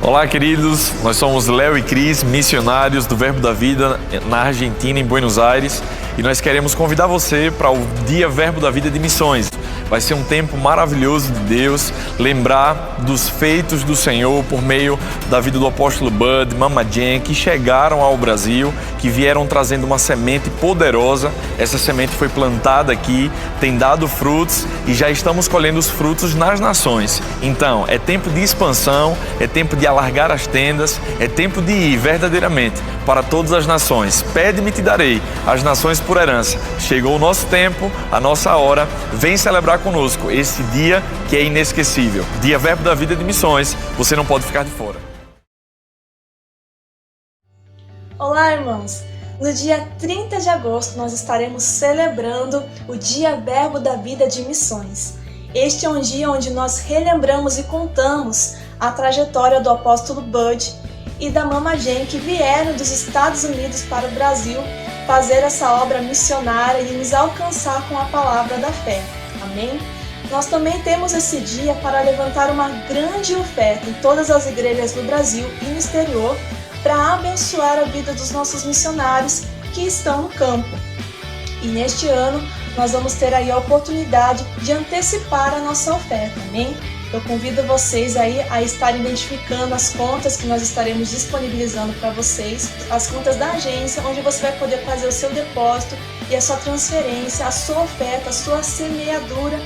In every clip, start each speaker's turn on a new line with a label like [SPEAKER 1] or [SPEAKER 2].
[SPEAKER 1] Olá, queridos. Nós somos Léo e Cris, missionários do Verbo da Vida na Argentina, em Buenos Aires, e nós queremos convidar você para o Dia Verbo da Vida de Missões. Vai ser um tempo maravilhoso de Deus, lembrar dos feitos do Senhor por meio da vida do apóstolo Bud, Mama Jen, que chegaram ao Brasil, que vieram trazendo uma semente poderosa. Essa semente foi plantada aqui, tem dado frutos e já estamos colhendo os frutos nas nações. Então, é tempo de expansão, é tempo de alargar as tendas, é tempo de ir verdadeiramente para todas as nações. Pede-me e te darei, as nações por herança. Chegou o nosso tempo, a nossa hora, vem celebrar conosco esse dia que é inesquecível. Dia Verbo da Vida de Missões, você não pode ficar de fora.
[SPEAKER 2] Olá, irmãos! No dia 30 de agosto nós estaremos celebrando o Dia Verbo da Vida de Missões. Este é um dia onde nós relembramos e contamos a trajetória do apóstolo Bud e da Mama Jen, que vieram dos Estados Unidos para o Brasil fazer essa obra missionária e nos alcançar com a palavra da fé. Amém? Nós também temos esse dia para levantar uma grande oferta em todas as igrejas do Brasil e no exterior para abençoar a vida dos nossos missionários que estão no campo. E neste ano nós vamos ter aí a oportunidade de antecipar a nossa oferta, amém? Eu convido vocês aí a estarem identificando as contas que nós estaremos disponibilizando para vocês, as contas da agência, onde você vai poder fazer o seu depósito e a sua transferência, a sua oferta, a sua semeadura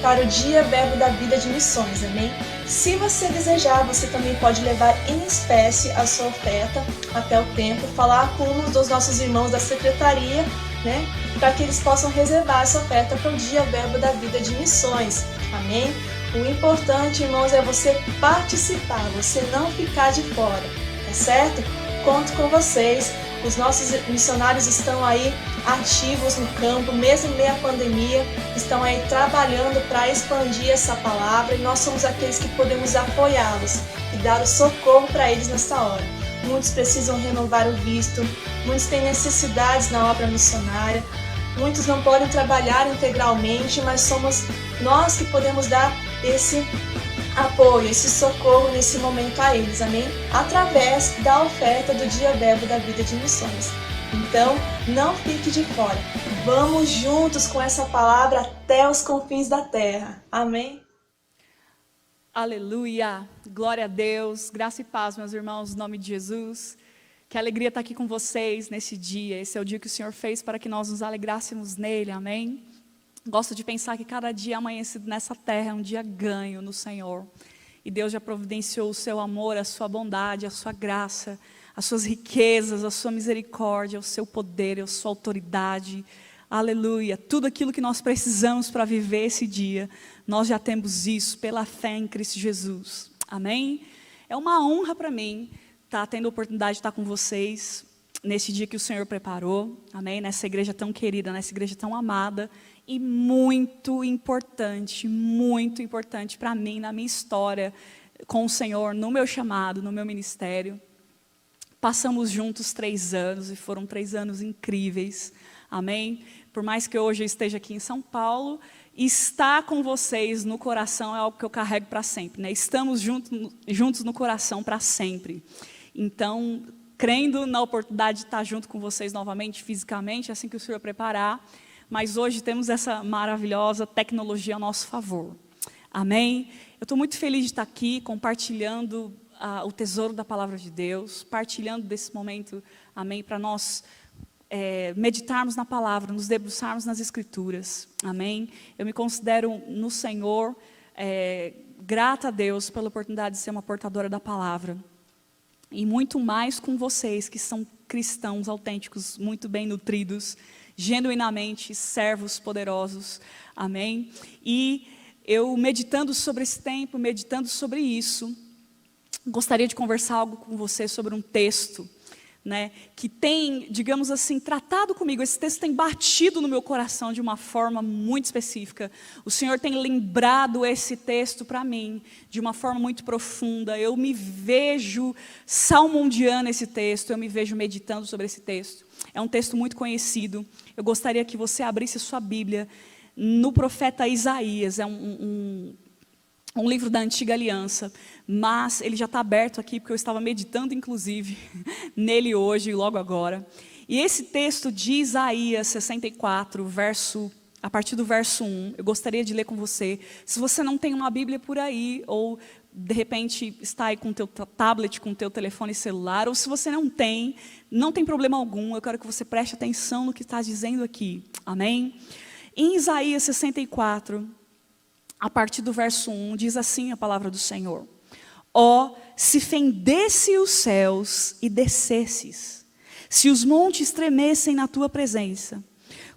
[SPEAKER 2] para o Dia Verbo da Vida de Missões, amém? Se você desejar, você também pode levar em espécie a sua oferta até o templo, falar com um dos nossos irmãos da secretaria, né? Para que eles possam reservar essa oferta para o Dia Verbo da Vida de Missões, amém? O importante, irmãos, é você participar, você não ficar de fora, tá certo? Conto com vocês, os nossos missionários estão aí ativos no campo, mesmo em meio à pandemia, estão aí trabalhando para expandir essa palavra e nós somos aqueles que podemos apoiá-los e dar o socorro para eles nessa hora. Muitos precisam renovar o visto, muitos têm necessidades na obra missionária, muitos não podem trabalhar integralmente, mas somos nós que podemos dar esse apoio, esse socorro nesse momento a eles, amém? Através da oferta do Dia Verbo da Vida de Missões. Então, não fique de fora. Vamos juntos com essa palavra até os confins da terra. Amém?
[SPEAKER 3] Aleluia! Glória a Deus, graça e paz, meus irmãos, em nome de Jesus. Que alegria estar aqui com vocês nesse dia. Esse é o dia que o Senhor fez para que nós nos alegrássemos nele, amém? Gosto de pensar que cada dia amanhecido nessa terra é um dia ganho no Senhor. E Deus já providenciou o seu amor, a sua bondade, a sua graça, as suas riquezas, a sua misericórdia, o seu poder, a sua autoridade. Aleluia! Tudo aquilo que nós precisamos para viver esse dia, nós já temos isso pela fé em Cristo Jesus. Amém? É uma honra para mim estar tendo a oportunidade de estar com vocês nesse dia que o Senhor preparou. Amém? Nessa igreja tão querida, nessa igreja tão amada. E muito importante para mim, na minha história com o Senhor, no meu chamado, no meu ministério. Passamos juntos 3 anos e foram 3 anos incríveis, amém? Por mais que hoje eu esteja aqui em São Paulo, estar com vocês no coração é algo que eu carrego para sempre, né? Estamos juntos no coração para sempre. Então, crendo na oportunidade de estar junto com vocês novamente, fisicamente, assim que o Senhor preparar, mas hoje temos essa maravilhosa tecnologia a nosso favor. Amém? Eu estou muito feliz de estar aqui compartilhando o tesouro da palavra de Deus, partilhando desse momento, amém, para nós meditarmos na palavra, nos debruçarmos nas Escrituras. Amém? Eu me considero no Senhor grata a Deus pela oportunidade de ser uma portadora da palavra. E muito mais com vocês que são cristãos autênticos, muito bem nutridos, genuinamente servos poderosos, amém? E eu meditando sobre esse tempo, meditando sobre isso, gostaria de conversar algo com você sobre um texto, né, que tem, digamos assim, tratado comigo. Esse texto tem batido no meu coração de uma forma muito específica. O Senhor tem lembrado esse texto para mim de uma forma muito profunda. Eu me vejo salmondiando esse texto, eu me vejo meditando sobre esse texto. É um texto muito conhecido. Eu gostaria que você abrisse sua Bíblia no profeta Isaías. É um um livro da Antiga Aliança, mas ele já está aberto aqui, porque eu estava meditando, inclusive, nele hoje, logo agora. E esse texto de Isaías 64, a partir do verso 1, eu gostaria de ler com você. Se você não tem uma Bíblia por aí, ou de repente está aí com o teu tablet, com o teu telefone celular, ou se você não tem problema algum, eu quero que você preste atenção no que está dizendo aqui. Amém? Em Isaías 64, a partir do verso 1, diz assim a palavra do Senhor: ó, se fendesse os céus e descesses, se os montes tremessem na tua presença,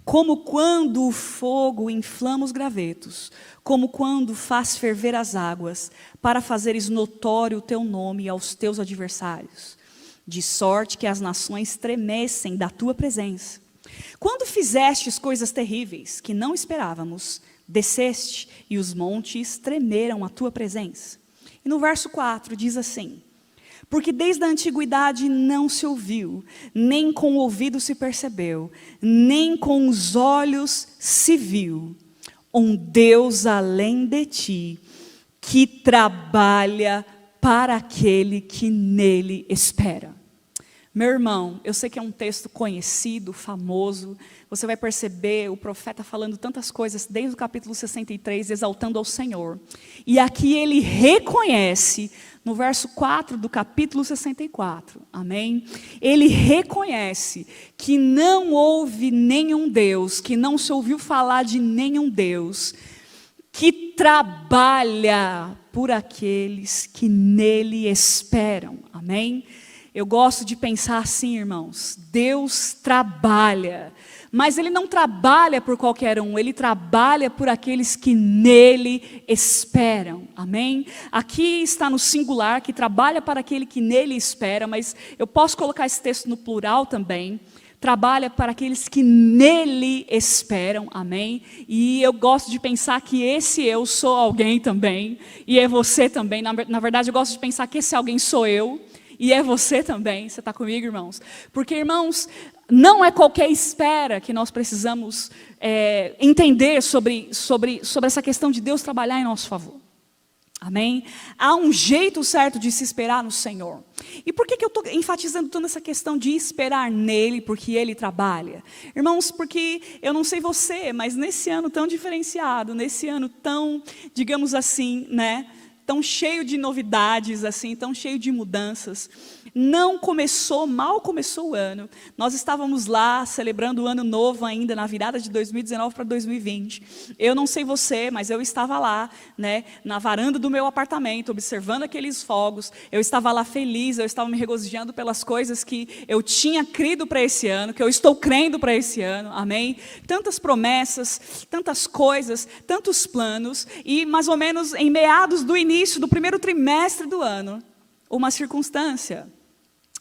[SPEAKER 3] como quando o fogo inflama os gravetos, como quando faz ferver as águas, para fazeres notório o teu nome aos teus adversários, de sorte que as nações tremessem da tua presença. Quando fizestes coisas terríveis que não esperávamos, desceste e os montes tremeram à tua presença. E no verso 4 diz assim: porque desde a antiguidade não se ouviu, nem com o ouvido se percebeu, nem com os olhos se viu, um Deus além de ti, que trabalha para aquele que nele espera. Meu irmão, eu sei que é um texto conhecido, famoso, você vai perceber o profeta falando tantas coisas desde o capítulo 63, exaltando ao Senhor. E aqui ele reconhece, no verso 4 do capítulo 64, amém? Ele reconhece que não houve nenhum Deus, que não se ouviu falar de nenhum Deus, que trabalha por aqueles que nele esperam, amém? Eu gosto de pensar assim, irmãos, Deus trabalha, mas Ele não trabalha por qualquer um, Ele trabalha por aqueles que nele esperam, amém? Aqui está no singular, que trabalha para aquele que nele espera, mas eu posso colocar esse texto no plural também, trabalha para aqueles que nele esperam, amém? E eu gosto de pensar que esse eu sou alguém também, e é você também, na verdade eu gosto de pensar que esse alguém sou eu, e é você também, você está comigo, irmãos? Porque, irmãos, não é qualquer espera que nós precisamos entender sobre essa questão de Deus trabalhar em nosso favor. Amém? Há um jeito certo de se esperar no Senhor. E por que eu estou enfatizando toda essa questão de esperar nele, porque ele trabalha? Irmãos, porque eu não sei você, mas nesse ano tão diferenciado, nesse ano tão, digamos assim, né? Tão cheio de novidades, assim, tão cheio de mudanças. Mal começou o ano. Nós estávamos lá celebrando o ano novo ainda, na virada de 2019 para 2020. Eu não sei você, mas eu estava lá, né, na varanda do meu apartamento, observando aqueles fogos. Eu estava lá feliz, eu estava me regozijando pelas coisas que eu tinha crido para esse ano, que eu estou crendo para esse ano, amém? Tantas promessas, tantas coisas, tantos planos, e mais ou menos em meados do início do primeiro trimestre do ano, uma circunstância,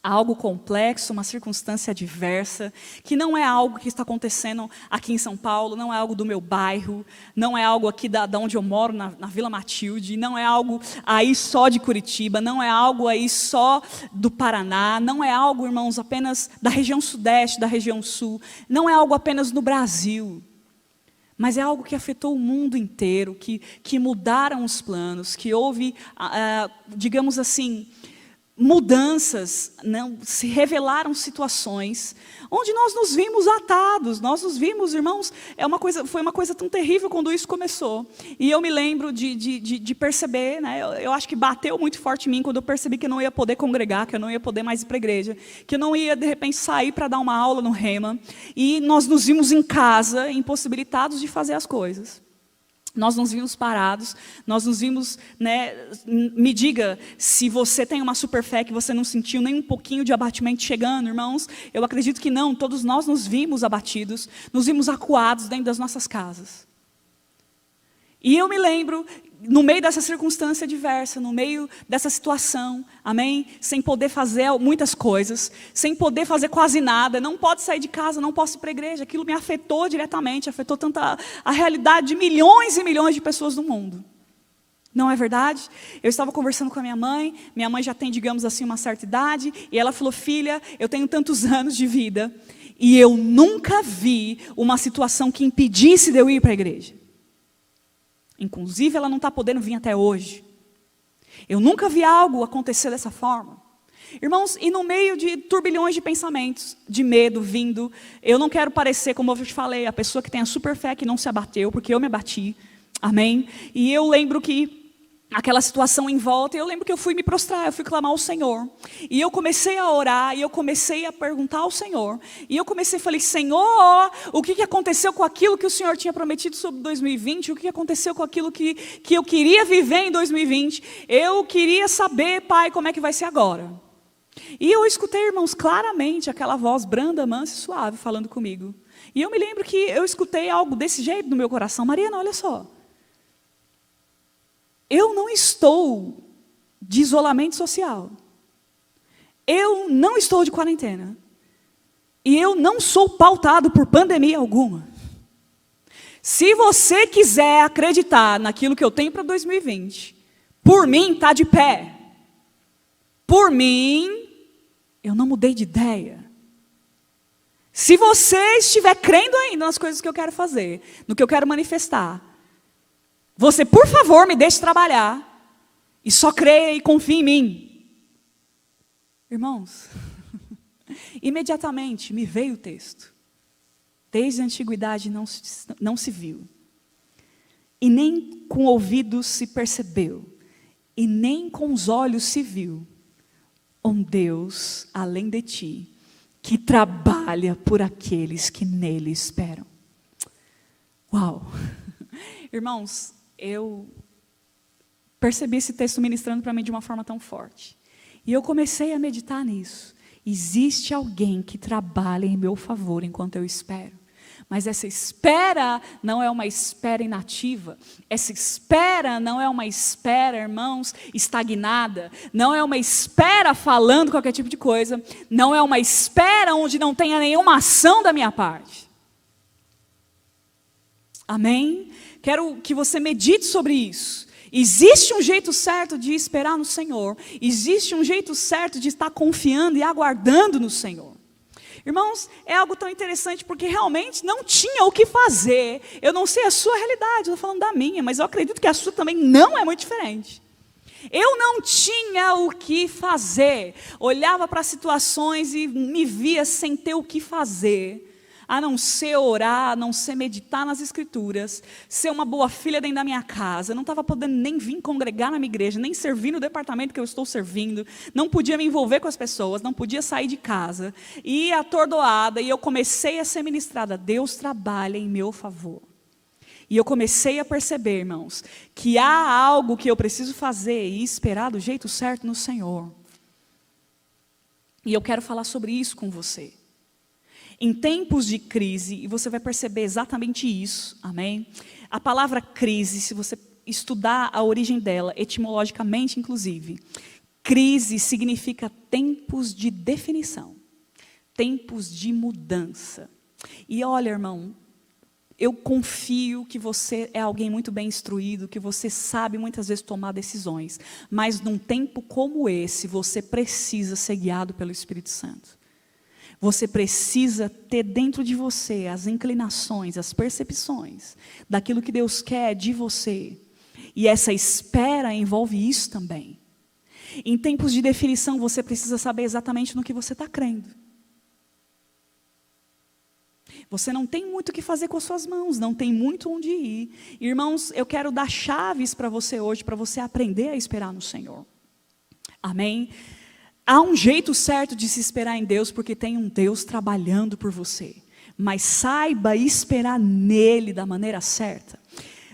[SPEAKER 3] algo complexo, uma circunstância adversa, que não é algo que está acontecendo aqui em São Paulo, não é algo do meu bairro, não é algo aqui da onde eu moro, na Vila Matilde, não é algo aí só de Curitiba, não é algo aí só do Paraná, não é algo, irmãos, apenas da região sudeste, da região sul, não é algo apenas no Brasil, mas é algo que afetou o mundo inteiro, que mudaram os planos, que houve, digamos assim, mudanças, não, se revelaram situações onde nós nos vimos atados, nós nos vimos, irmãos, foi uma coisa tão terrível quando isso começou. E eu me lembro de perceber, né, eu acho que bateu muito forte em mim quando eu percebi que eu não ia poder congregar, que eu não ia poder mais ir para a igreja, que eu não ia, de repente, sair para dar uma aula no Rema, e nós nos vimos em casa, impossibilitados de fazer as coisas. Nós nos vimos parados, nós nos vimos, né, me diga se você tem uma super fé que você não sentiu nem um pouquinho de abatimento chegando, irmãos. Eu acredito que não, todos nós nos vimos abatidos, nos vimos acuados dentro das nossas casas. E eu me lembro, no meio dessa circunstância adversa, no meio dessa situação, amém? Sem poder fazer muitas coisas, sem poder fazer quase nada, não pode sair de casa, não posso ir para a igreja, aquilo me afetou diretamente, afetou tanto a realidade de milhões e milhões de pessoas no mundo. Não é verdade? Eu estava conversando com a minha mãe já tem, digamos assim, uma certa idade, e ela falou: filha, eu tenho tantos anos de vida, e eu nunca vi uma situação que impedisse de eu ir para a igreja. Inclusive, ela não está podendo vir até hoje. Eu nunca vi algo acontecer dessa forma. Irmãos, e no meio de turbilhões de pensamentos, de medo vindo, eu não quero parecer, como eu te falei, a pessoa que tem a super fé que não se abateu, porque eu me abati, amém? E eu lembro que aquela situação em volta, eu lembro que eu fui me prostrar, eu fui clamar ao Senhor. E eu comecei a orar, e eu comecei a perguntar ao Senhor. E eu falei, Senhor, o que aconteceu com aquilo que o Senhor tinha prometido sobre 2020? O que aconteceu com aquilo que eu queria viver em 2020? Eu queria saber, Pai, como é que vai ser agora? E eu escutei, irmãos, claramente aquela voz branda, mansa e suave falando comigo. E eu me lembro que eu escutei algo desse jeito no meu coração. Mariana, olha só. Eu não estou de isolamento social. Eu não estou de quarentena. E eu não sou pautado por pandemia alguma. Se você quiser acreditar naquilo que eu tenho para 2020, por mim, está de pé. Por mim, eu não mudei de ideia. Se você estiver crendo ainda nas coisas que eu quero fazer, no que eu quero manifestar, você, por favor, me deixe trabalhar. E só creia e confie em mim. Irmãos, imediatamente me veio o texto. Desde a antiguidade não se viu. E nem com ouvidos se percebeu. E nem com os olhos se viu. Um Deus, além de ti, que trabalha por aqueles que nele esperam. Uau! Irmãos, eu percebi esse texto ministrando para mim de uma forma tão forte. E eu comecei a meditar nisso. Existe alguém que trabalha em meu favor enquanto eu espero. Mas essa espera não é uma espera inativa. Essa espera não é uma espera, irmãos, estagnada. Não é uma espera falando qualquer tipo de coisa. Não é uma espera onde não tenha nenhuma ação da minha parte. Amém? Quero que você medite sobre isso. Existe um jeito certo de esperar no Senhor. Existe um jeito certo de estar confiando e aguardando no Senhor. Irmãos, é algo tão interessante porque realmente não tinha o que fazer. Eu não sei a sua realidade, eu estou falando da minha, mas eu acredito que a sua também não é muito diferente. Eu não tinha o que fazer. Olhava para situações e me via sem ter o que fazer. A não ser orar, a não ser meditar nas Escrituras, ser uma boa filha dentro da minha casa, não estava podendo nem vir congregar na minha igreja, nem servir no departamento que eu estou servindo, não podia me envolver com as pessoas, não podia sair de casa, ia atordoada, e eu comecei a ser ministrada, Deus trabalha em meu favor. E eu comecei a perceber, irmãos, que há algo que eu preciso fazer e esperar do jeito certo no Senhor. E eu quero falar sobre isso com você. Em tempos de crise, e você vai perceber exatamente isso, amém? A palavra crise, se você estudar a origem dela, etimologicamente inclusive, crise significa tempos de definição, tempos de mudança. E olha, irmão, eu confio que você é alguém muito bem instruído, que você sabe muitas vezes tomar decisões, mas num tempo como esse, você precisa ser guiado pelo Espírito Santo. Você precisa ter dentro de você as inclinações, as percepções daquilo que Deus quer de você. E essa espera envolve isso também. Em tempos de definição, você precisa saber exatamente no que você está crendo. Você não tem muito o que fazer com as suas mãos, não tem muito onde ir. Irmãos, eu quero dar chaves para você hoje, para você aprender a esperar no Senhor. Amém? Há um jeito certo de se esperar em Deus, porque tem um Deus trabalhando por você. Mas saiba esperar nele da maneira certa.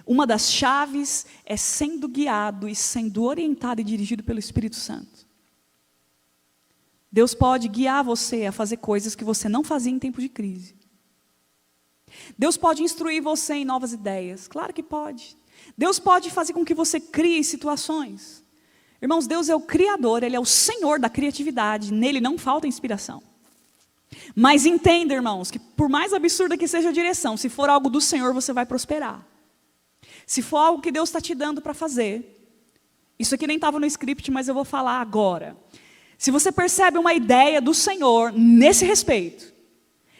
[SPEAKER 3] Uma das chaves é sendo guiado e sendo orientado e dirigido pelo Espírito Santo. Deus pode guiar você a fazer coisas que você não fazia em tempo de crise. Deus pode instruir você em novas ideias. Claro que pode. Deus pode fazer com que você crie situações. Irmãos, Deus é o Criador, Ele é o Senhor da criatividade, nele não falta inspiração. Mas entenda, irmãos, que por mais absurda que seja a direção, se for algo do Senhor, você vai prosperar. Se for algo que Deus está te dando para fazer, isso aqui nem estava no script, mas eu vou falar agora. Se você percebe uma ideia do Senhor nesse respeito,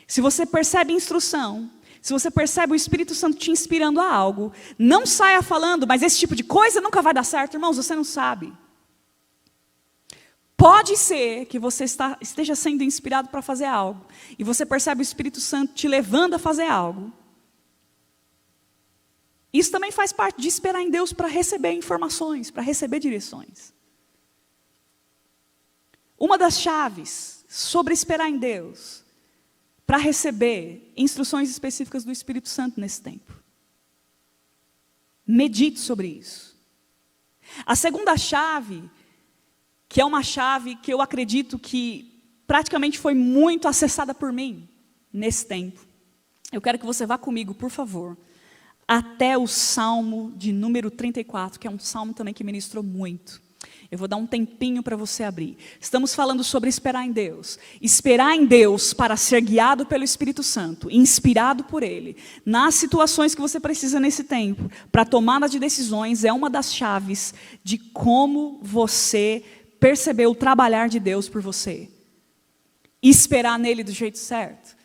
[SPEAKER 3] se você percebe instrução, se você percebe o Espírito Santo te inspirando a algo, não saia falando, mas esse tipo de coisa nunca vai dar certo, irmãos, você não sabe. Pode ser que você esteja sendo inspirado para fazer algo, e você percebe o Espírito Santo te levando a fazer algo. Isso também faz parte de esperar em Deus para receber informações, para receber direções. Uma das chaves sobre esperar em Deus, para receber instruções específicas do Espírito Santo nesse tempo. Medite sobre isso. A segunda chave, que é uma chave que eu acredito que praticamente foi muito acessada por mim nesse tempo. Eu quero que você vá comigo, por favor, até o Salmo de número 34, que é um salmo também que ministrou muito. Eu vou dar um tempinho para você abrir. Estamos falando sobre esperar em Deus. Esperar em Deus para ser guiado pelo Espírito Santo, inspirado por Ele, nas situações que você precisa nesse tempo, para tomada de decisões, é uma das chaves de como você perceber o trabalhar de Deus por você. Esperar nele do jeito certo.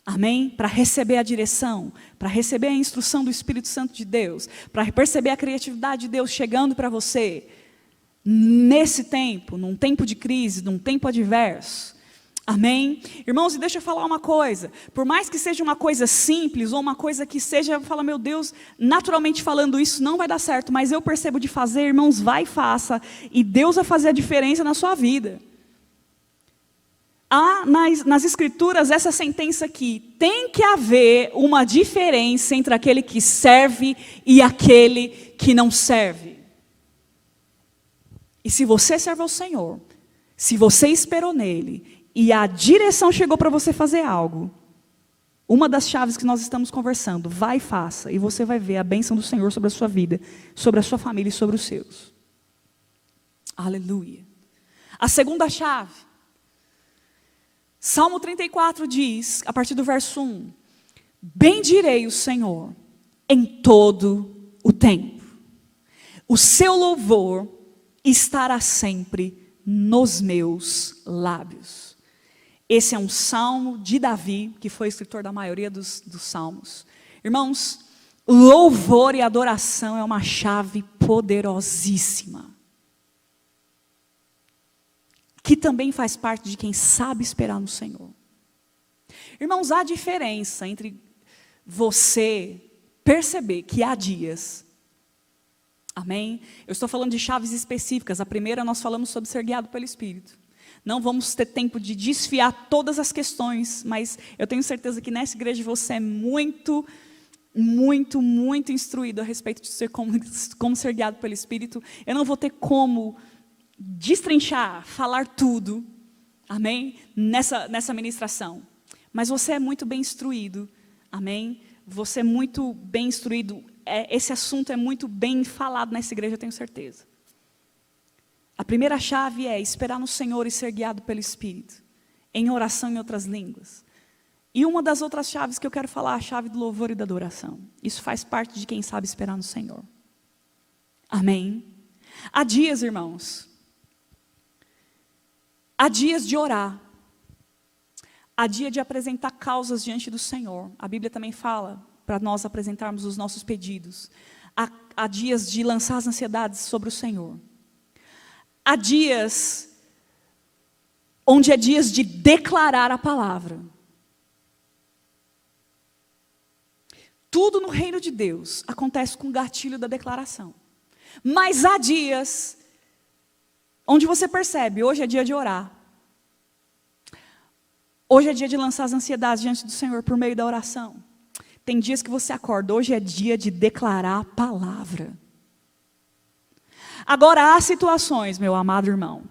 [SPEAKER 3] Amém? Para receber a direção, para receber a instrução do Espírito Santo de Deus, para perceber a criatividade de Deus chegando para você. Nesse tempo, num tempo de crise, num tempo adverso. Amém? Irmãos, e deixa eu falar uma coisa. Por mais que seja uma coisa simples, ou uma coisa que seja, fala, meu Deus, naturalmente falando isso não vai dar certo, mas eu percebo de fazer, irmãos, vai e faça, e Deus vai fazer a diferença na sua vida. Há nas Escrituras essa sentença aqui, tem que haver uma diferença entre aquele que serve e aquele que não serve. E se você serve ao Senhor, se você esperou nele, e a direção chegou para você fazer algo, uma das chaves que nós estamos conversando, vai e faça, e você vai ver a bênção do Senhor sobre a sua vida, sobre a sua família e sobre os seus. Aleluia. A segunda chave, Salmo 34 diz, a partir do verso 1, bendirei o Senhor em todo o tempo, o seu louvor estará sempre nos meus lábios. Esse é um salmo de Davi, que foi escritor da maioria dos salmos. Irmãos, louvor e adoração é uma chave poderosíssima, que também faz parte de quem sabe esperar no Senhor. Irmãos, há diferença entre você perceber que há dias. Amém? Eu estou falando de chaves específicas. A primeira nós falamos sobre ser guiado pelo Espírito. Não vamos ter tempo de desfiar todas as questões, mas eu tenho certeza que nessa igreja você é muito instruído a respeito de ser como ser guiado pelo Espírito. Eu não vou ter como destrinchar, falar tudo, amém? Nessa ministração. Mas você é muito bem instruído, amém? Você é muito bem instruído. Esse assunto é muito bem falado nessa igreja, eu tenho certeza. A primeira chave é esperar no Senhor e ser guiado pelo Espírito, em oração em outras línguas. E uma das outras chaves que eu quero falar, a chave do louvor e da adoração. Isso faz parte de quem sabe esperar no Senhor. Amém? Há dias, irmãos, há dias de orar, há dia de apresentar causas diante do Senhor. A Bíblia também fala para nós apresentarmos os nossos pedidos. Há dias de lançar as ansiedades sobre o Senhor. Há dias onde é dias de declarar a palavra. Tudo no reino de Deus acontece com o gatilho da declaração. Mas há dias onde você percebe, hoje é dia de orar. Hoje é dia de lançar as ansiedades diante do Senhor por meio da oração. Tem dias que você acorda, hoje é dia de declarar a palavra. Agora há situações, meu amado irmão,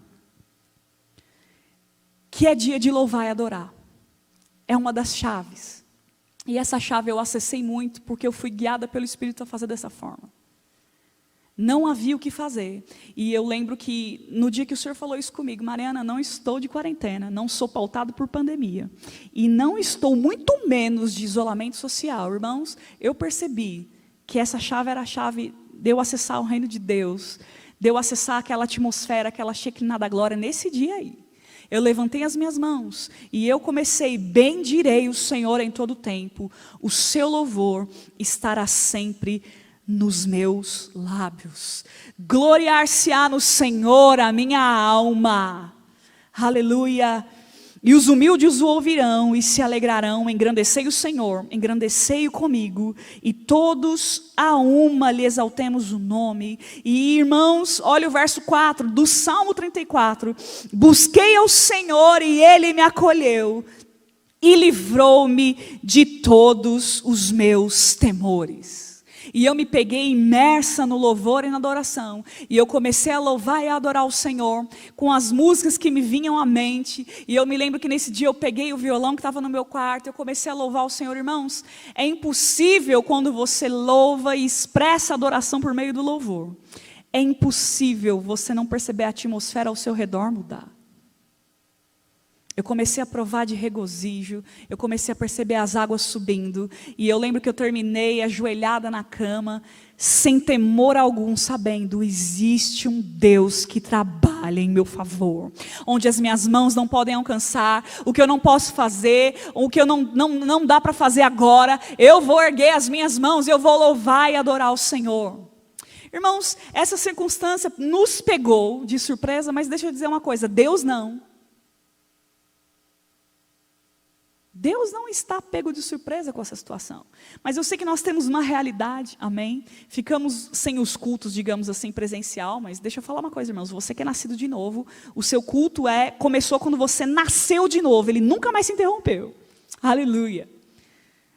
[SPEAKER 3] que é dia de louvar e adorar. É uma das chaves. E essa chave eu acessei muito porque eu fui guiada pelo Espírito a fazer dessa forma. Não havia o que fazer. E eu lembro que no dia que o Senhor falou isso comigo, Mariana, não estou de quarentena, não sou pautado por pandemia. E não estou muito menos de isolamento social. Irmãos, eu percebi que essa chave era a chave de eu acessar o reino de Deus, de eu acessar aquela atmosfera, aquela Shekinah da glória nesse dia aí. Eu levantei as minhas mãos e eu comecei, bendirei o Senhor em todo o tempo, o seu louvor estará sempre nos meus lábios. Gloriar-se-á no Senhor a minha alma. Aleluia. E os humildes o ouvirão e se alegrarão. Engrandecei o Senhor, engrandecei-o comigo, e todos a uma lhe exaltemos o nome. E irmãos, olha o verso 4 do Salmo 34. Busquei ao Senhor e Ele me acolheu e livrou-me de todos os meus temores. E eu me peguei imersa no louvor e na adoração. E eu comecei a louvar e a adorar o Senhor com as músicas que me vinham à mente. E eu me lembro que nesse dia eu peguei o violão que estava no meu quarto. Eu comecei a louvar o Senhor. Irmãos, é impossível quando você louva e expressa adoração por meio do louvor. É impossível você não perceber a atmosfera ao seu redor mudar. Eu comecei a provar de regozijo, eu comecei a perceber as águas subindo, e eu lembro que eu terminei ajoelhada na cama, sem temor algum, sabendo, existe um Deus que trabalha em meu favor, onde as minhas mãos não podem alcançar, o que eu não posso fazer, o que eu não dá para fazer agora, eu vou erguer as minhas mãos, eu vou louvar e adorar o Senhor. Irmãos, essa circunstância nos pegou de surpresa, mas deixa eu dizer uma coisa, Deus não está pego de surpresa com essa situação. Mas eu sei que nós temos uma realidade, amém? Ficamos sem os cultos, digamos assim, presencial, mas deixa eu falar uma coisa, irmãos. Você que é nascido de novo, o seu culto começou quando você nasceu de novo, ele nunca mais se interrompeu. Aleluia.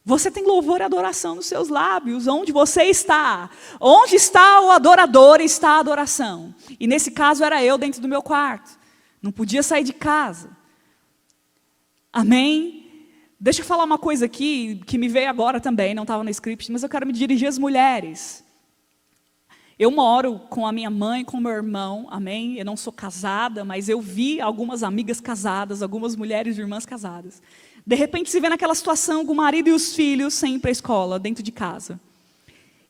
[SPEAKER 3] Você tem louvor e adoração nos seus lábios, onde você está. Onde está o adorador, está a adoração. E nesse caso era eu dentro do meu quarto. Não podia sair de casa. Amém? Deixa eu falar uma coisa aqui, que me veio agora também, não estava no script, mas eu quero me dirigir às mulheres. Eu moro com a minha mãe, com o meu irmão, amém? Eu não sou casada, mas eu vi algumas amigas casadas, algumas mulheres e irmãs casadas. De repente se vê naquela situação com o marido e os filhos sem ir para a escola, dentro de casa.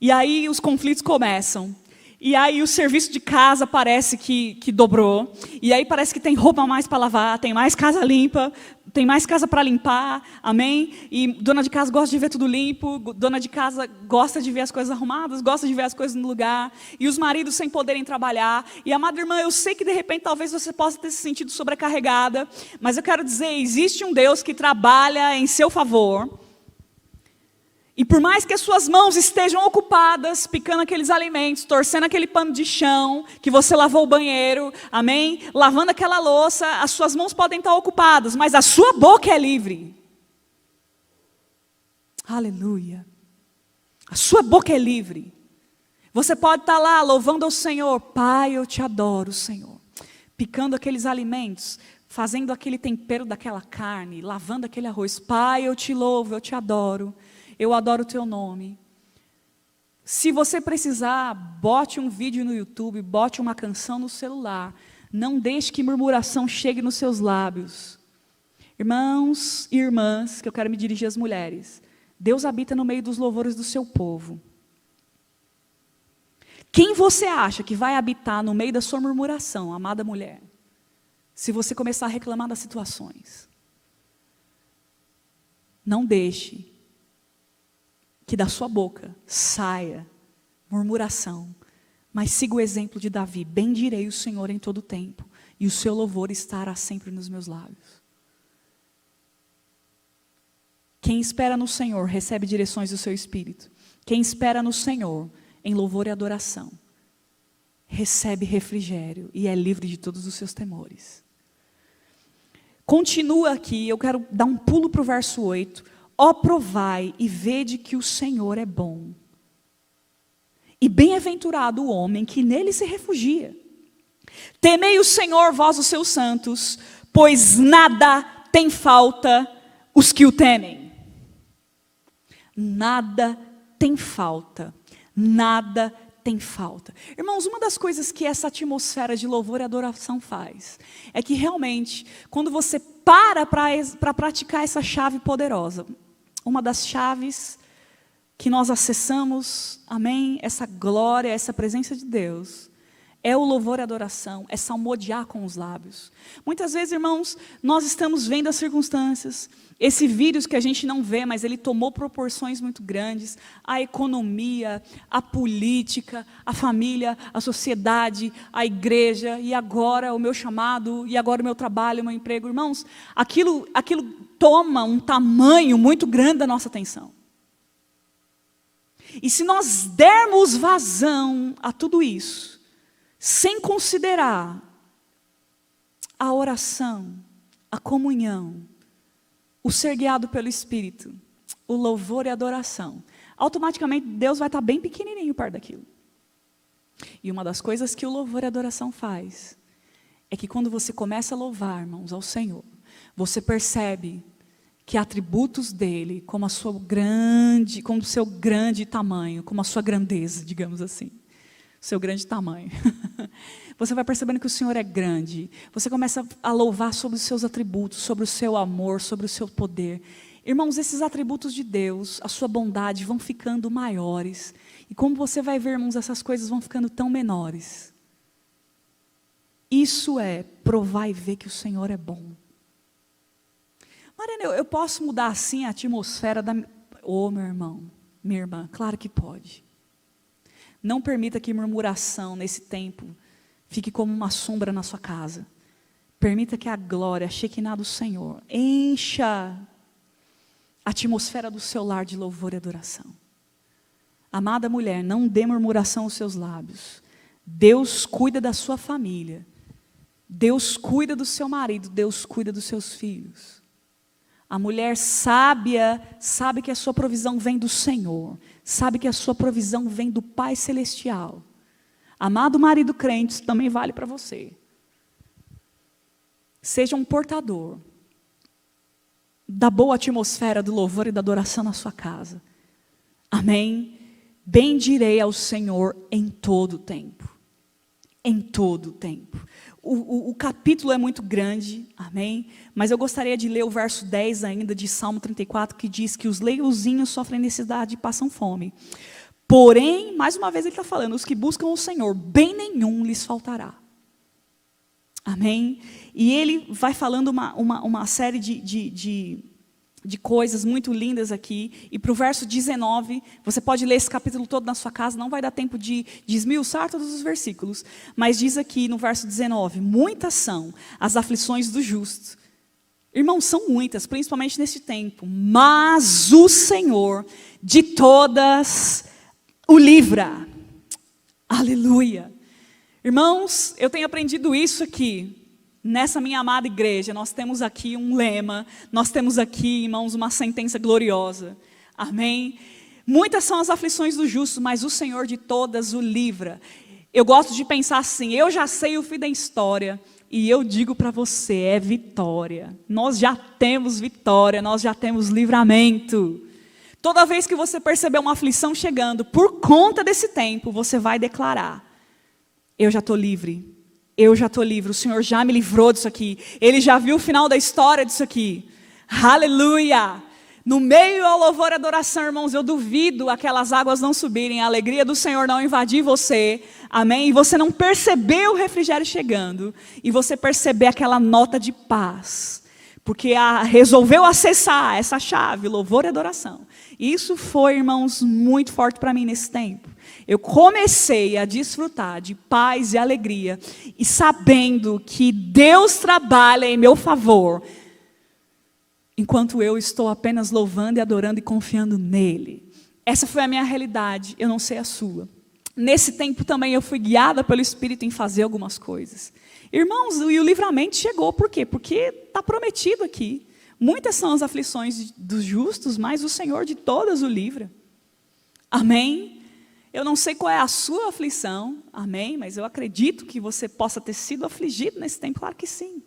[SPEAKER 3] E aí os conflitos começam. E aí o serviço de casa parece que dobrou. E aí parece que tem roupa a mais para lavar, tem mais casa limpa, tem mais casa para limpar, amém? E dona de casa gosta de ver tudo limpo, dona de casa gosta de ver as coisas arrumadas, gosta de ver as coisas no lugar. E os maridos sem poderem trabalhar. E amada irmã, eu sei que de repente talvez você possa ter se sentido sobrecarregada, mas eu quero dizer, existe um Deus que trabalha em seu favor. E por mais que as suas mãos estejam ocupadas, picando aqueles alimentos, torcendo aquele pano de chão, que você lavou o banheiro, amém? Lavando aquela louça, as suas mãos podem estar ocupadas, mas a sua boca é livre. Aleluia. A sua boca é livre. Você pode estar lá louvando ao Senhor. Pai, eu te adoro, Senhor. Picando aqueles alimentos, fazendo aquele tempero daquela carne, lavando aquele arroz. Pai, eu te louvo, eu te adoro. Eu adoro o teu nome. Se você precisar, bote um vídeo no YouTube, bote uma canção no celular. Não deixe que murmuração chegue nos seus lábios. Irmãos e irmãs, que eu quero me dirigir às mulheres. Deus habita no meio dos louvores do seu povo. Quem você acha que vai habitar no meio da sua murmuração, amada mulher? Se você começar a reclamar das situações. Não deixe que da sua boca saia murmuração, mas siga o exemplo de Davi. Bendirei o Senhor em todo o tempo, e o seu louvor estará sempre nos meus lábios. Quem espera no Senhor recebe direções do seu espírito. Quem espera no Senhor em louvor e adoração recebe refrigério e é livre de todos os seus temores. Continua aqui, eu quero dar um pulo para o verso 8. Ó, provai e vede que o Senhor é bom. E bem-aventurado o homem que nele se refugia. Temei o Senhor, vós os seus santos, pois nada tem falta os que o temem. Nada tem falta. Nada tem falta. Irmãos, uma das coisas que essa atmosfera de louvor e adoração faz, é que realmente, quando você para praticar essa chave poderosa, uma das chaves que nós acessamos, amém, essa glória, essa presença de Deus, É o louvor e adoração, é salmodiar com os lábios. Muitas vezes, irmãos, nós estamos vendo as circunstâncias. Esse vírus que a gente não vê, mas ele tomou proporções muito grandes. A economia, a política, a família, a sociedade, a igreja, e agora o meu chamado, e agora o meu trabalho, o meu emprego. Irmãos, aquilo toma um tamanho muito grande da nossa atenção. E se nós dermos vazão a tudo isso, sem considerar a oração, a comunhão, o ser guiado pelo Espírito, o louvor e a adoração, automaticamente Deus vai estar bem pequenininho perto daquilo. E uma das coisas que o louvor e a adoração faz, é que quando você começa a louvar, irmãos, ao Senhor, você percebe que atributos dele, como o seu grande tamanho, como a sua grandeza, digamos assim, seu grande tamanho. Você vai percebendo que o Senhor é grande. Você começa a louvar sobre os seus atributos, sobre o seu amor, sobre o seu poder. Irmãos, esses atributos de Deus, a sua bondade, vão ficando maiores. E como você vai ver, irmãos, essas coisas vão ficando tão menores. Isso é provar e ver que o Senhor é bom. Mariana, eu posso mudar assim a atmosfera da... Meu irmão, minha irmã, claro que pode. Não permita que murmuração nesse tempo fique como uma sombra na sua casa. Permita que a glória, a Shekinah do Senhor, encha a atmosfera do seu lar de louvor e adoração. Amada mulher, não dê murmuração aos seus lábios. Deus cuida da sua família. Deus cuida do seu marido. Deus cuida dos seus filhos. A mulher sábia sabe que a sua provisão vem do Senhor. Sabe que a sua provisão vem do Pai Celestial. Amado marido crente, isso também vale para você. Seja um portador da boa atmosfera do louvor e da adoração na sua casa. Amém? Bendirei ao Senhor em todo o tempo. Em todo o tempo. O capítulo é muito grande, amém? Mas eu gostaria de ler o verso 10 ainda de Salmo 34, que diz que os leiozinhos sofrem necessidade e passam fome. Porém, mais uma vez ele está falando, os que buscam o Senhor, bem nenhum lhes faltará. Amém? E ele vai falando uma série de coisas muito lindas aqui. E para o verso 19, você pode ler esse capítulo todo na sua casa, não vai dar tempo de esmiuçar todos os versículos. Mas diz aqui no verso 19, muitas são as aflições do justo. Irmãos, são muitas, principalmente neste tempo. Mas o Senhor de todas o livra. Aleluia. Irmãos, eu tenho aprendido isso aqui. Nessa minha amada igreja, nós temos aqui um lema, nós temos aqui, irmãos, uma sentença gloriosa. Amém? Muitas são as aflições do justo, mas o Senhor de todas o livra. Eu gosto de pensar assim, eu já sei o fim da história, e eu digo para você, é vitória. Nós já temos vitória, nós já temos livramento. Toda vez que você perceber uma aflição chegando, por conta desse tempo, você vai declarar, eu já estou livre. Eu já estou livre, o Senhor já me livrou disso aqui. Ele já viu o final da história disso aqui. Aleluia! No meio ao louvor e adoração, irmãos, eu duvido aquelas águas não subirem, a alegria do Senhor não invadir você. Amém? E você não perceber o refrigério chegando. E você perceber aquela nota de paz. Porque resolveu acessar essa chave, louvor e adoração. Isso foi, irmãos, muito forte para mim nesse tempo. Eu comecei a desfrutar de paz e alegria, e sabendo que Deus trabalha em meu favor, enquanto eu estou apenas louvando e adorando e confiando nele. Essa foi a minha realidade, eu não sei a sua. Nesse tempo também eu fui guiada pelo Espírito em fazer algumas coisas. Irmãos, e o livramento chegou, por quê? Porque está prometido aqui. Muitas são as aflições dos justos, mas o Senhor de todas o livra. Amém? Eu não sei qual é a sua aflição, amém? Mas eu acredito que você possa ter sido afligido nesse tempo, claro que sim.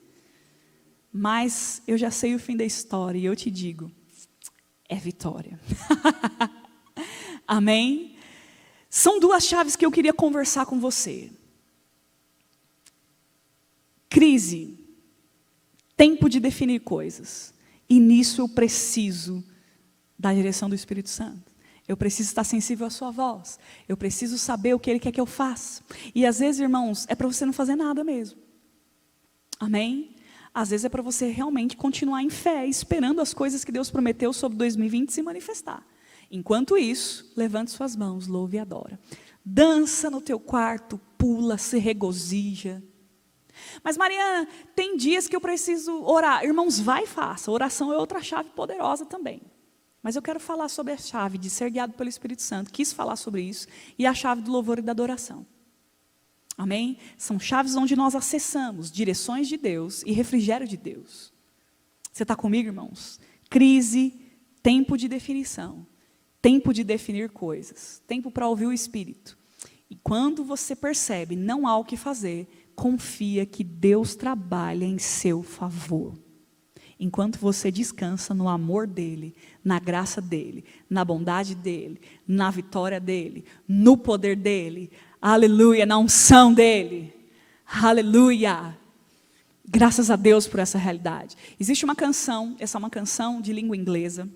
[SPEAKER 3] Mas eu já sei o fim da história e eu te digo, é vitória. Amém? São duas chaves que eu queria conversar com você. Crise, tempo de definir coisas. E nisso eu preciso da direção do Espírito Santo. Eu preciso estar sensível à sua voz. Eu preciso saber o que Ele quer que eu faça. E às vezes, irmãos, é para você não fazer nada mesmo. Amém? Às vezes é para você realmente continuar em fé, esperando as coisas que Deus prometeu sobre 2020 se manifestar. Enquanto isso, levante suas mãos, louve e adora. Dança no teu quarto, pula, se regozija. Mas Mariana, tem dias que eu preciso orar. Irmãos, vai e faça. Oração é outra chave poderosa também. Mas eu quero falar sobre a chave de ser guiado pelo Espírito Santo. Quis falar sobre isso. E a chave do louvor e da adoração. Amém? São chaves onde nós acessamos direções de Deus e refrigério de Deus. Você está comigo, irmãos? Crise, tempo de definição. Tempo de definir coisas. Tempo para ouvir o Espírito. E quando você percebe, não há o que fazer, confia que Deus trabalha em seu favor. Enquanto você descansa no amor dEle, na graça dEle, na bondade dEle, na vitória dEle, no poder dEle, aleluia, na unção dEle, aleluia. Graças a Deus por essa realidade. Existe uma canção, essa é uma canção de língua inglesa,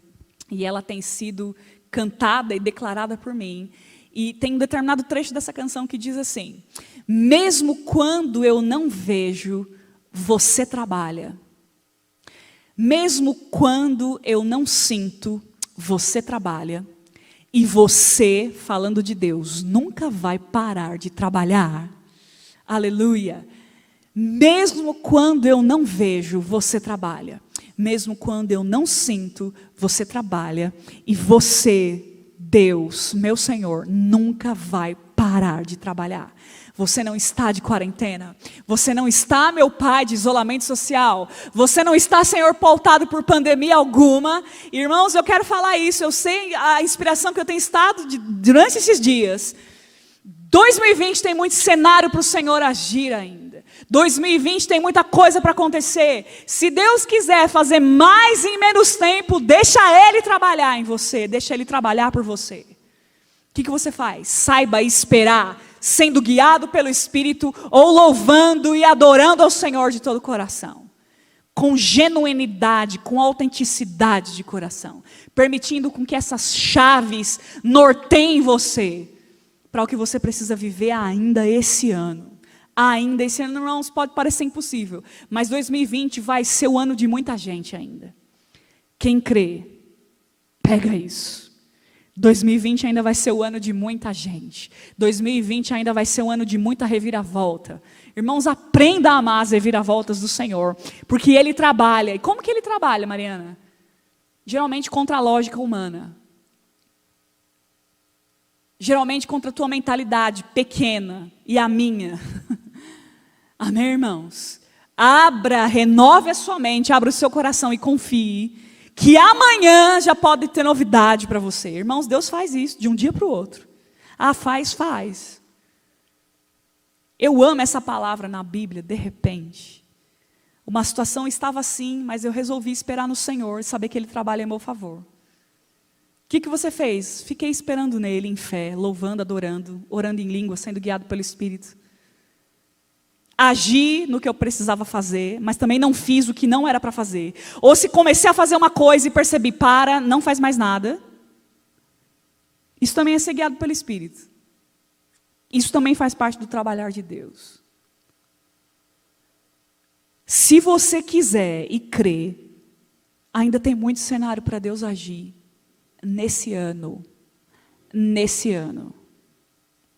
[SPEAKER 3] e ela tem sido cantada e declarada por mim, e tem um determinado trecho dessa canção que diz assim: mesmo quando eu não vejo, você trabalha. Mesmo quando eu não sinto, você trabalha. E você, falando de Deus, nunca vai parar de trabalhar. Aleluia. Mesmo quando eu não vejo, você trabalha. Mesmo quando eu não sinto, você trabalha. E você, Deus, meu Senhor, nunca vai parar de trabalhar. Você não está de quarentena. Você não está, meu Pai, de isolamento social. Você não está, Senhor, pautado por pandemia alguma. Irmãos, eu quero falar isso. Eu sei a inspiração que eu tenho estado durante esses dias. 2020 tem muito cenário para o Senhor agir ainda. 2020 tem muita coisa para acontecer. Se Deus quiser fazer mais em menos tempo, deixa Ele trabalhar em você. Deixa Ele trabalhar por você. O que você faz? Saiba esperar, sendo guiado pelo Espírito, ou louvando e adorando ao Senhor de todo o coração. Com genuinidade, com autenticidade de coração. Permitindo com que essas chaves norteiem você para o que você precisa viver ainda esse ano. Ainda esse ano, irmãos, pode parecer impossível, mas 2020 vai ser o ano de muita gente ainda. Quem crê, pega isso. 2020 ainda vai ser o ano de muita gente. 2020 ainda vai ser o ano de muita reviravolta. Irmãos, aprenda a amar as reviravoltas do Senhor, porque Ele trabalha. E como que Ele trabalha, Mariana? Geralmente contra a lógica humana. Geralmente contra a tua mentalidade pequena e a minha. Amém, irmãos? Renove a sua mente, abra o seu coração e confie que amanhã já pode ter novidade para você. Irmãos, Deus faz isso de um dia para o outro. Faz. Eu amo essa palavra na Bíblia, de repente. Uma situação estava assim, mas eu resolvi esperar no Senhor e saber que Ele trabalha em meu favor. O que você fez? Fiquei esperando nele em fé, louvando, adorando, orando em língua, sendo guiado pelo Espírito. Agi no que eu precisava fazer, mas também não fiz o que não era para fazer. Ou se comecei a fazer uma coisa e percebi, não faz mais nada. Isso também é ser guiado pelo Espírito. Isso também faz parte do trabalhar de Deus. Se você quiser e crer, ainda tem muito cenário para Deus agir nesse ano,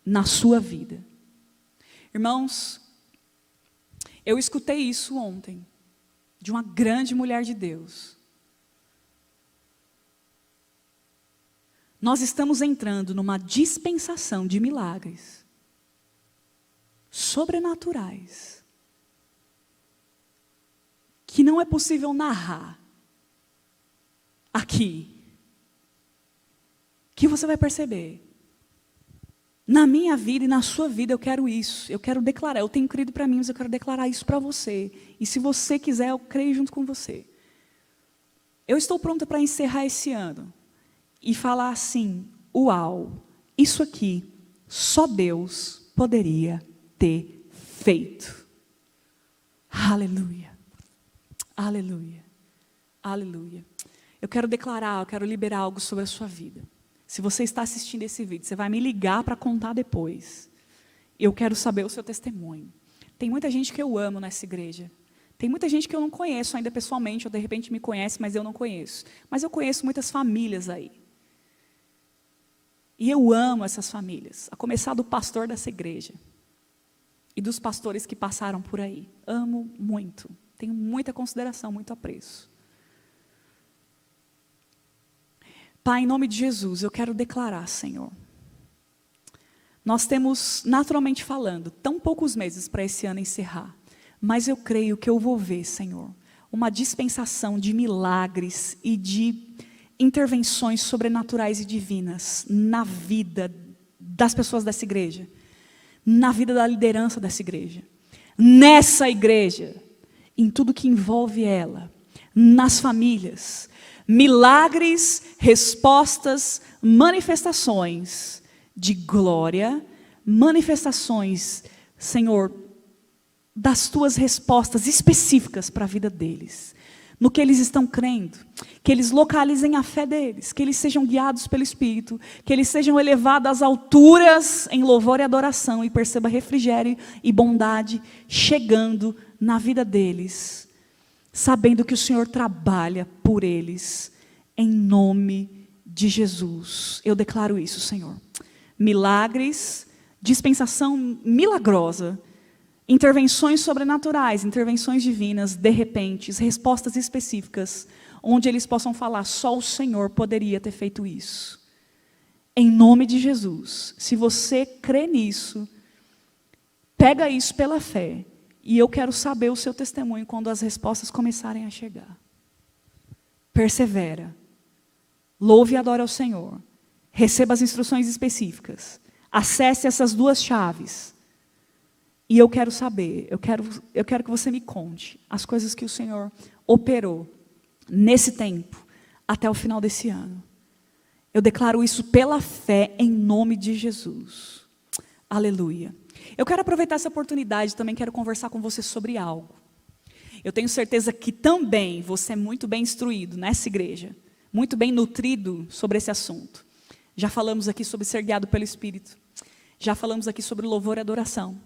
[SPEAKER 3] na sua vida. Irmãos, eu escutei isso ontem, de uma grande mulher de Deus. Nós estamos entrando numa dispensação de milagres sobrenaturais, que não é possível narrar aqui, que você vai perceber. Na minha vida e na sua vida eu quero isso, eu quero declarar, eu tenho crido para mim, mas eu quero declarar isso para você. E se você quiser, eu creio junto com você. Eu estou pronta para encerrar esse ano e falar assim, uau, isso aqui só Deus poderia ter feito. Aleluia, aleluia, aleluia. Eu quero declarar, eu quero liberar algo sobre a sua vida. Se você está assistindo esse vídeo, você vai me ligar para contar depois. Eu quero saber o seu testemunho. Tem muita gente que eu amo nessa igreja. Tem muita gente que eu não conheço ainda pessoalmente, ou de repente me conhece, mas eu não conheço. Mas eu conheço muitas famílias aí. E eu amo essas famílias, a começar do pastor dessa igreja. E dos pastores que passaram por aí. Amo muito. Tenho muita consideração, muito apreço. Pai, em nome de Jesus, eu quero declarar, Senhor. Nós temos, naturalmente falando, tão poucos meses para esse ano encerrar. Mas eu creio que eu vou ver, Senhor, uma dispensação de milagres e de intervenções sobrenaturais e divinas na vida das pessoas dessa igreja. Na vida da liderança dessa igreja. Nessa igreja. Em tudo que envolve ela. Nas famílias. Milagres, respostas, manifestações de glória, manifestações, Senhor, das tuas respostas específicas para a vida deles, no que eles estão crendo, que eles localizem a fé deles, que eles sejam guiados pelo Espírito, que eles sejam elevados às alturas em louvor e adoração e perceba refrigério e bondade chegando na vida deles, sabendo que o Senhor trabalha por eles, em nome de Jesus. Eu declaro isso, Senhor. Milagres, dispensação milagrosa, intervenções sobrenaturais, intervenções divinas, de repente, respostas específicas, onde eles possam falar, só o Senhor poderia ter feito isso. Em nome de Jesus, se você crê nisso, pega isso pela fé, e eu quero saber o seu testemunho quando as respostas começarem a chegar. Persevera, louve e adore ao Senhor, receba as instruções específicas, acesse essas duas chaves, e eu quero saber, eu quero que você me conte as coisas que o Senhor operou nesse tempo, até o final desse ano. Eu declaro isso pela fé, em nome de Jesus. Aleluia. Eu quero aproveitar essa oportunidade, também quero conversar com você sobre algo. Eu tenho certeza que também você é muito bem instruído nessa igreja, muito bem nutrido sobre esse assunto. Já falamos aqui sobre ser guiado pelo Espírito. Já falamos aqui sobre louvor e adoração.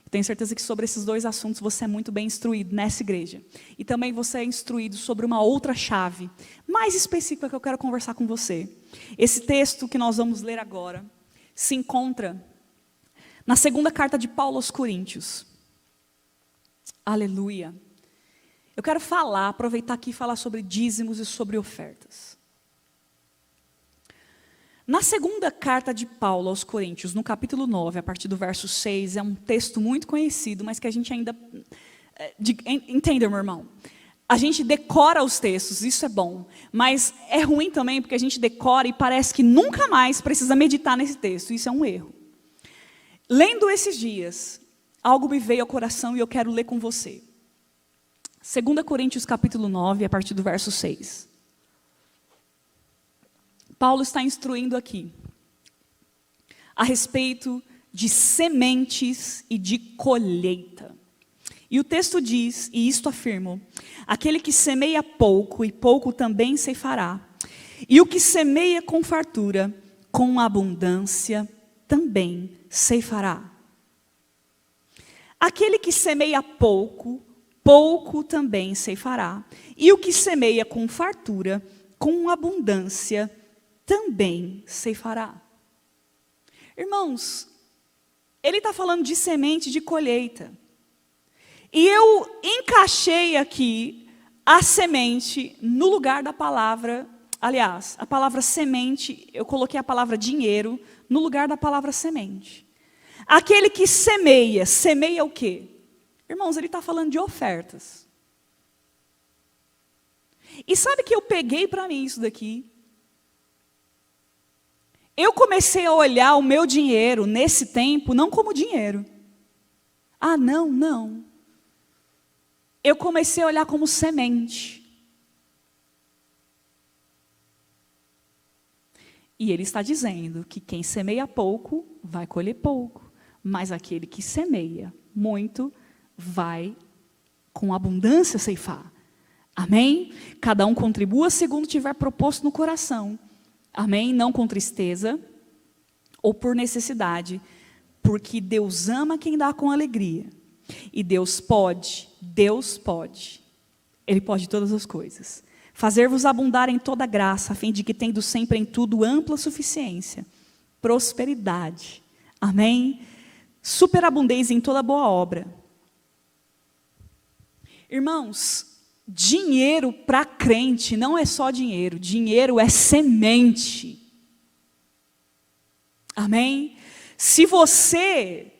[SPEAKER 3] Tenho certeza que sobre esses dois assuntos você é muito bem instruído nessa igreja. E também você é instruído sobre uma outra chave, mais específica que eu quero conversar com você. Esse texto que nós vamos ler agora se encontra na segunda carta de Paulo aos Coríntios. Aleluia. Eu quero aproveitar aqui e falar sobre dízimos e sobre ofertas. Na segunda carta de Paulo aos Coríntios, no capítulo 9, a partir do verso 6, é um texto muito conhecido, mas que a gente ainda... Entenda, meu irmão? A gente decora os textos, isso é bom, mas é ruim também porque a gente decora e parece que nunca mais precisa meditar nesse texto, isso é um erro. Lendo esses dias, algo me veio ao coração e eu quero ler com você. 2 Coríntios capítulo 9, a partir do verso 6. Paulo está instruindo aqui a respeito de sementes e de colheita. E o texto diz, e isto afirmo, aquele que semeia pouco e pouco também ceifará, e o que semeia com fartura, com abundância também ceifará. Aquele que semeia pouco, pouco também ceifará, e o que semeia com fartura, com abundância também ceifará. Irmãos, ele está falando de semente de colheita. E eu encaixei aqui a semente no lugar da palavra, aliás, a palavra semente, eu coloquei a palavra dinheiro no lugar da palavra semente. Aquele que semeia, semeia o quê? Irmãos, ele está falando de ofertas. E sabe que eu peguei para mim isso daqui? Eu comecei a olhar o meu dinheiro nesse tempo não como dinheiro. Ah, não. Eu comecei a olhar como semente. E ele está dizendo que quem semeia pouco vai colher pouco, mas aquele que semeia muito vai com abundância ceifar. Amém? Cada um contribua segundo tiver proposto no coração, Amém? Não com tristeza ou por necessidade, porque Deus ama quem dá com alegria. E Deus pode, Ele pode todas as coisas. Fazer-vos abundar em toda graça, a fim de que, tendo sempre em tudo ampla suficiência, prosperidade. Amém? Superabundez em toda boa obra. Irmãos, dinheiro para crente não é só dinheiro. Dinheiro é semente. Amém? Se você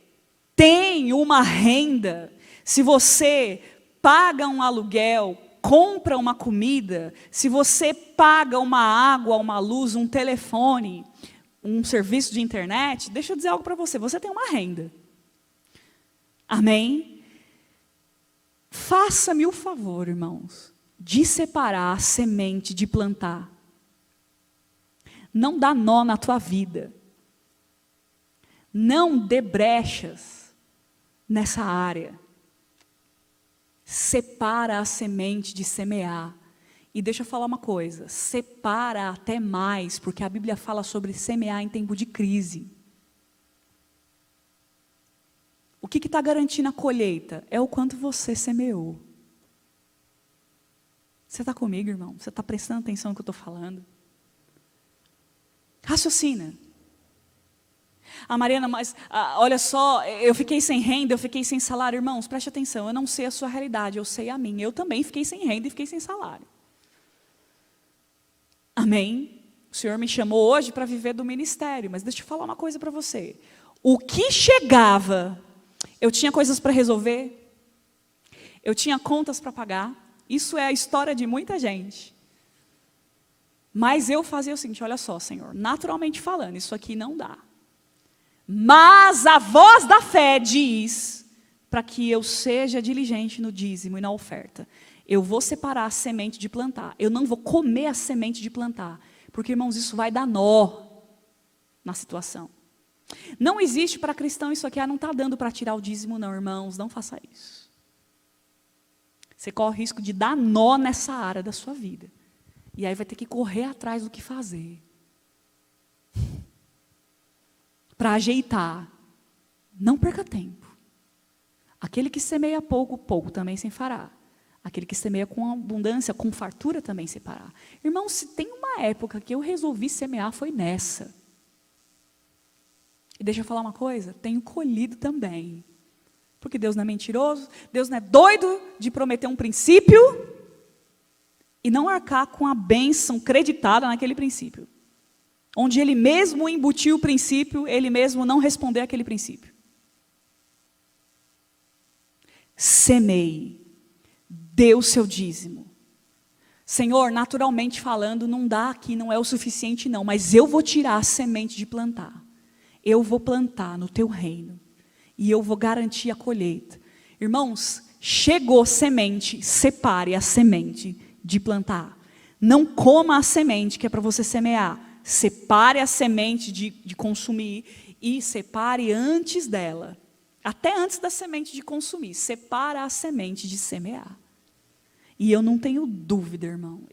[SPEAKER 3] tem uma renda, se você paga um aluguel, compra uma comida, se você paga uma água, uma luz, um telefone, um serviço de internet, deixa eu dizer algo para você, você tem uma renda. Amém? Faça-me o favor, irmãos, de separar a semente de plantar. Não dá nó na tua vida. Não dê brechas nessa área. Separa a semente de semear. E deixa eu falar uma coisa, separa até mais, porque a Bíblia fala sobre semear em tempo de crise. O que está garantindo a colheita? É o quanto você semeou. Você está comigo, irmão? Você está prestando atenção no que eu estou falando? Raciocina. Mariana, mas olha só, eu fiquei sem renda, eu fiquei sem salário. Irmãos, preste atenção, eu não sei a sua realidade, eu sei a minha. Eu também fiquei sem renda e fiquei sem salário. Amém? O Senhor me chamou hoje para viver do ministério, mas deixa eu falar uma coisa para você. O que chegava, eu tinha coisas para resolver, eu tinha contas para pagar, isso é a história de muita gente. Mas eu fazia o seguinte, olha só, Senhor, naturalmente falando, isso aqui não dá. Mas a voz da fé diz, para que eu seja diligente no dízimo e na oferta, eu vou separar a semente de plantar, eu não vou comer a semente de plantar, porque, irmãos, isso vai dar nó na situação. Não existe para cristão isso aqui, não está dando para tirar o dízimo não, irmãos, não faça isso. Você corre o risco de dar nó nessa área da sua vida, e aí vai ter que correr atrás do que fazer. Para ajeitar, não perca tempo. Aquele que semeia pouco, pouco também se fará. Aquele que semeia com abundância, com fartura também se fará. Irmão, se tem uma época que eu resolvi semear, foi nessa. E deixa eu falar uma coisa, tenho colhido também. Porque Deus não é mentiroso, Deus não é doido de prometer um princípio e não arcar com a bênção creditada naquele princípio. Onde Ele mesmo embutiu o princípio, Ele mesmo não respondeu aquele princípio. Semeie, dê o seu dízimo. Senhor, naturalmente falando, não dá aqui, não é o suficiente não, mas eu vou tirar a semente de plantar. Eu vou plantar no teu reino. E eu vou garantir a colheita. Irmãos, chegou semente, separe a semente de plantar. Não coma a semente que é para você semear. Separe a semente de consumir e separe antes dela. Até antes da semente de consumir. Separa a semente de semear. E eu não tenho dúvida, irmão.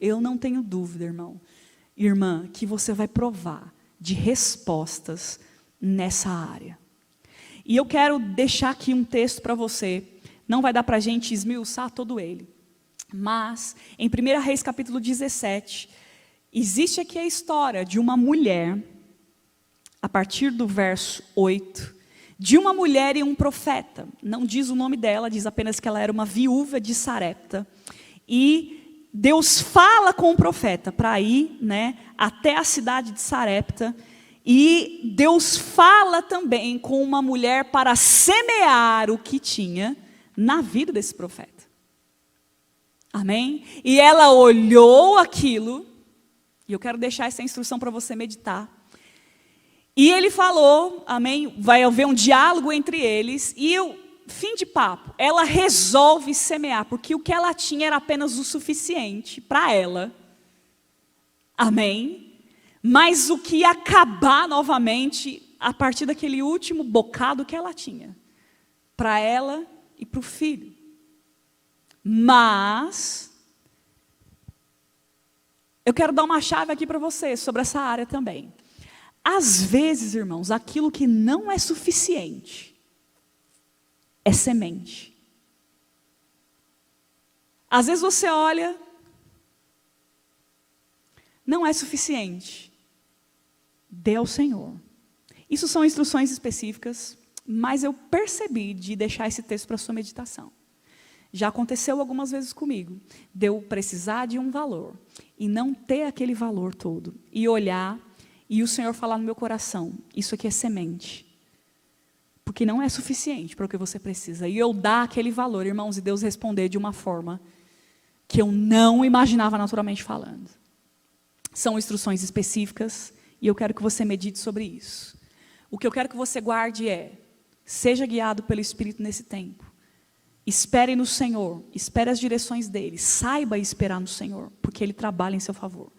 [SPEAKER 3] Irmã, que você vai provar de respostas nessa área. E eu quero deixar aqui um texto para você. Não vai dar para a gente esmiuçar todo ele. Mas, em 1 Reis capítulo 17, existe aqui a história de uma mulher, a partir do verso 8, de uma mulher e um profeta. Não diz o nome dela, diz apenas que ela era uma viúva de Sarepta. E Deus fala com o profeta para ir, até a cidade de Sarepta. E Deus fala também com uma mulher para semear o que tinha na vida desse profeta. Amém? E ela olhou aquilo, e eu quero deixar essa instrução para você meditar. E ele falou, amém? Vai haver um diálogo entre eles, e o fim de papo, ela resolve semear, porque o que ela tinha era apenas o suficiente para ela. Amém? Mas o que ia acabar novamente, a partir daquele último bocado que ela tinha, para ela e para o filho. Mas, eu quero dar uma chave aqui para você sobre essa área também. Às vezes, irmãos, aquilo que não é suficiente é semente. Às vezes você olha, não é suficiente. Dê ao Senhor. Isso são instruções específicas, mas eu percebi de deixar esse texto para sua meditação. Já aconteceu algumas vezes comigo, de eu precisar de um valor e não ter aquele valor todo, e olhar e o Senhor falar no meu coração, isso aqui é semente, porque não é suficiente para o que você precisa, e eu dar aquele valor, irmãos, e Deus responder de uma forma que eu não imaginava naturalmente falando. São instruções específicas, e eu quero que você medite sobre isso. O que eu quero que você guarde é, seja guiado pelo Espírito nesse tempo. Espere no Senhor, espere as direções dEle, saiba esperar no Senhor, porque Ele trabalha em seu favor.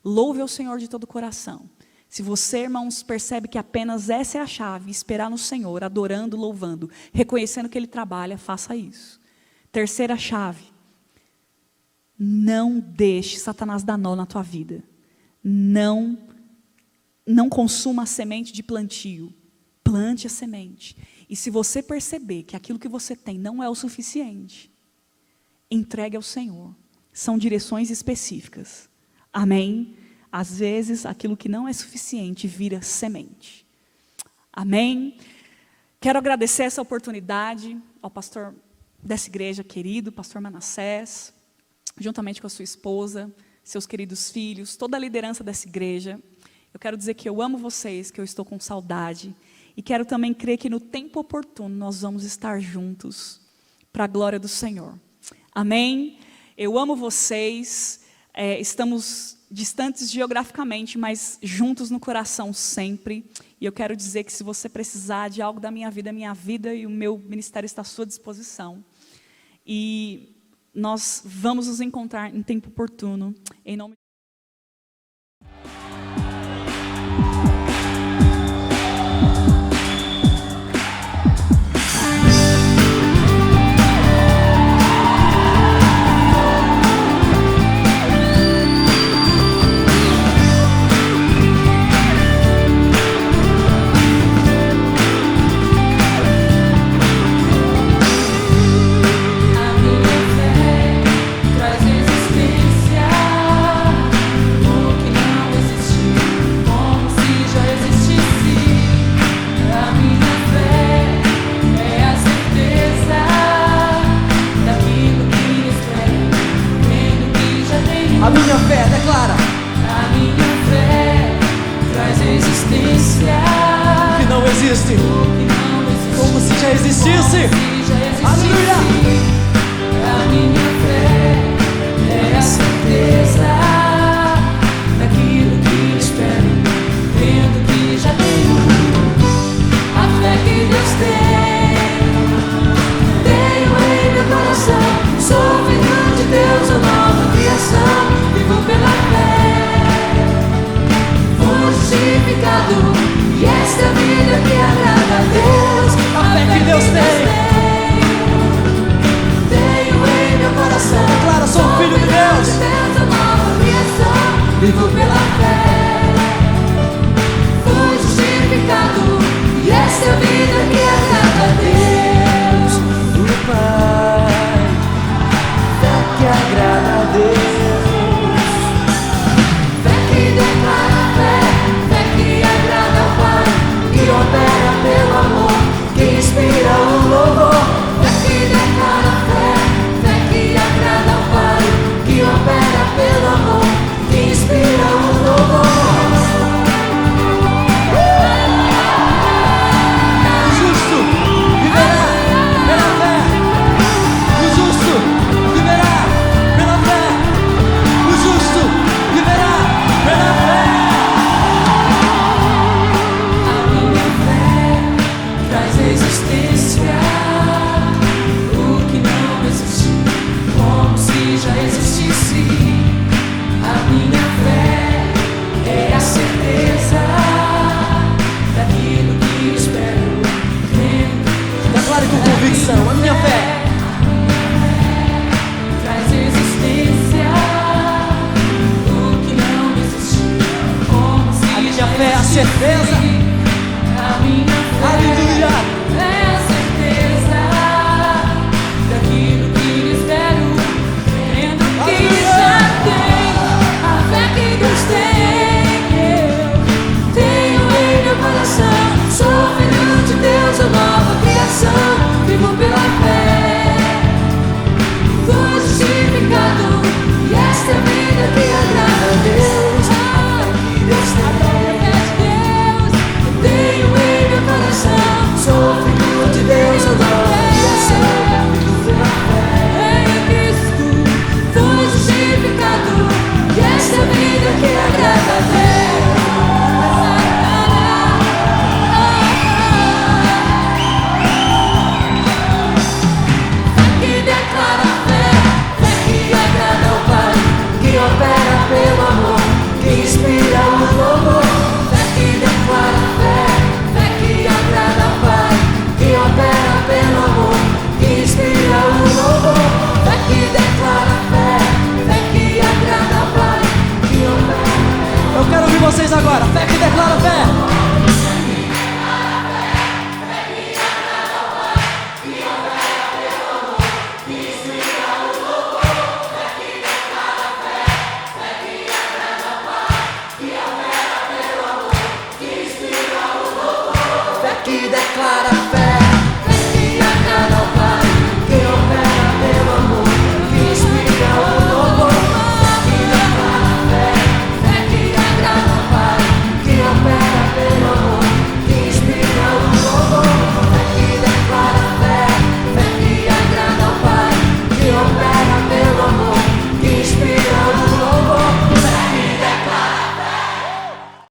[SPEAKER 3] Louve ao Senhor de todo o coração. Se você, irmãos, percebe que apenas essa é a chave, esperar no Senhor, adorando, louvando, reconhecendo que Ele trabalha, faça isso. Terceira chave, não deixe Satanás dar nó na tua vida. Não consuma a semente de plantio, plante a semente. E se você perceber que aquilo que você tem não é o suficiente, entregue ao Senhor. São direções específicas. Amém? Às vezes, aquilo que não é suficiente vira semente. Amém? Quero agradecer essa oportunidade ao pastor dessa igreja querido, pastor Manassés, juntamente com a sua esposa, seus queridos filhos, toda a liderança dessa igreja. Eu quero dizer que eu amo vocês, que eu estou com saudade. E quero também crer que no tempo oportuno nós vamos estar juntos para a glória do Senhor. Amém? Eu amo vocês. Estamos distantes geograficamente, mas juntos no coração sempre. E eu quero dizer que se você precisar de algo da minha vida e o meu ministério está à sua disposição. E nós vamos nos encontrar em tempo oportuno. Em nome de
[SPEAKER 4] A minha fé declara.
[SPEAKER 5] A minha fé traz existência.
[SPEAKER 4] Que não existe. Como se já existisse.
[SPEAKER 5] Aleluia. A minha fé é a certeza daquilo que espero, vendo que já tenho. A fé que Deus tenho em meu coração. Sou filho de Deus, uma nova criação. Vivo pela fé, fui justificado, e esta é a vida que agrada a Deus.
[SPEAKER 4] A fé que Deus
[SPEAKER 5] tenho em meu coração.
[SPEAKER 4] Declara, sou filho de Deus.
[SPEAKER 5] A nova criação. Vivo pela fé, fui justificado, e esta é a vida que agrada a Deus.
[SPEAKER 4] O Pai, fé que agrada a Deus.
[SPEAKER 5] Fé que declara fé que agrada ao Pai, que opera pelo amor, que inspira o louvor. Fé que declara fé que agrada ao Pai, que opera pelo amor, que inspira o louvor.
[SPEAKER 4] certeza.
[SPEAKER 5] a minha fé.
[SPEAKER 4] Aleluia.